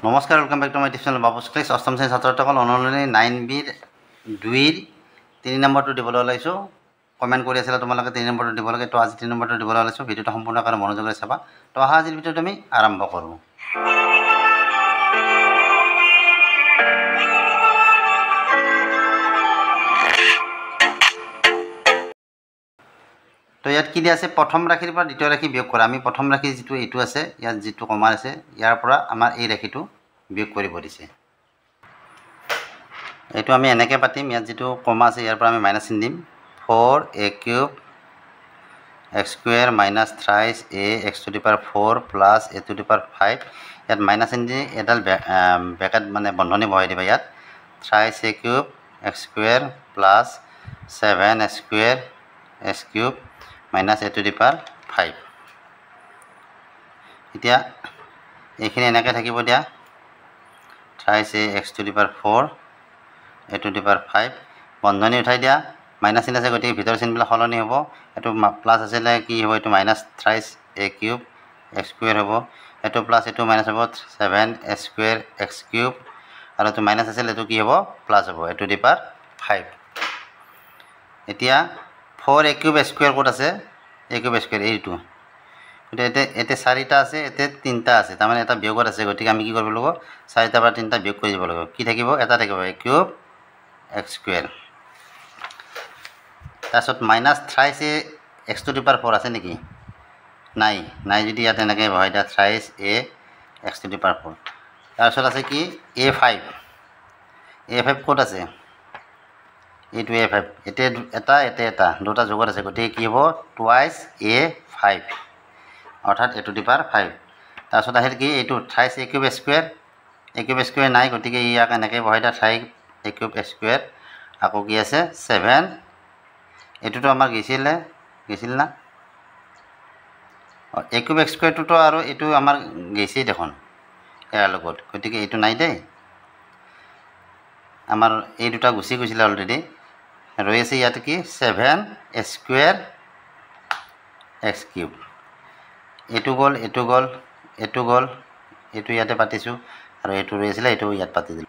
নমস্কাৰ, welcome back to my tuition Babu's class. অষ্টম শ্ৰেণীৰ ছাত্ৰসকল অনুৰণী 9Bৰ 2ৰ 3 নম্বৰটো দিবলৈ ওলাইছোঁ। কমেণ্ট কৰি আছিলা তোমালোকে 3 নম্বৰটো দিব লাগে, তো আজি 3 নম্বৰটো দিবলৈ ওলাইছোঁ। ভিডিঅ'টো সম্পূৰ্ণ কৰি মনোযোগেৰে চাবা। তো অহা আজিৰ ভিডিঅ'টো আমি আৰম্ভ কৰোঁ। তো ইয়াত কি দিয়া আছে, প্ৰথম ৰাশিৰ পৰা দ্বিতীয় ৰাশি বিয়োগ কৰা। আমি প্ৰথম ৰাশি যিটো এইটো আছে, ইয়াত যিটো কমা আছে, ইয়াৰ পৰা আমাৰ এই ৰাশিটো বিয়োগ কৰিব দিছে। এইটো আমি এনেকৈ পাতিম, ইয়াত যিটো কমা আছে ইয়াৰ পৰা আমি মাইনাছ চিন দিম। 4a³ x² minus 3a x⁴ plus a⁵। ইয়াত মাইনাছ চিন দি এডাল ব্ৰেকেট মানে বন্ধনী বহাই দিবা। ইয়াত 3a³ x² plus 7a² x³ minus a⁵। এতিয়া এইখিনি এনেকৈ থাকিব দিয়া। 3a x⁴ a⁵ বন্ধনী উঠাই দিয়া। মাইনাছ চিন আছে, গতিকে ভিতৰৰ চিনবিলাক সলনি হ'ব। এইটো প্লাছ আছিলে কি হ'ব, এইটো মাইনাছ 3a³ x² হ'ব। এইটো প্লাছ এইটো মাইনাছ হ'ব 7a² x³ আৰু এইটো মাইনাছ আছিলে, এইটো কি হ'ব প্লাছ হ'ব a⁵। এতিয়া 4a³ x² ক'ত আছে, a³ x² এইটো। গতিকে এতে 4টা আছে, এতে 3টা আছে, তাৰমানে এটা বিয়োগত আছে। গতিকে আমি কি কৰিব লাগিব, 4টাৰ পৰা 3টা বিয়োগ কৰি দিব লাগিব। কি থাকিব, এটা থাকিব a³ x²। তাৰপিছত মাইনাছ 3a x⁴ আছে নেকি, নাই যদি ইয়াত এনেকৈ বহাই দিয়া 3a x⁴। তাৰপিছত আছে কি a5 ক'ত আছে, এইটো a5। এতিয়া এটা দুটা যোগত আছে, গতিকে কি হ'ব 2a5 অৰ্থাৎ a⁵। তাৰপিছত আহিল কি, এইটো 3a³ x²। নাই, গতিকে ইয়াক এনেকৈ বহাই দিয়া 3a³ x²। আকৌ কি আছে 7, এইটোতো আমাৰ গৈছিল না, a³ x²টোতো আৰু এইটো আমাৰ গৈছেই দেখোন ইয়াৰ লগত। গতিকে এইটো নাই দেই, আমাৰ এই দুটা গুচি গৈছিলে অলৰেডি। ৰৈ আছে ইয়াত কি 7a² x³ এইটো গ'ল, এইটো ইয়াতে পাতিছোঁ, আৰু এইটো ৰৈ আছিলে, এইটো ইয়াত পাতি দিলোঁ।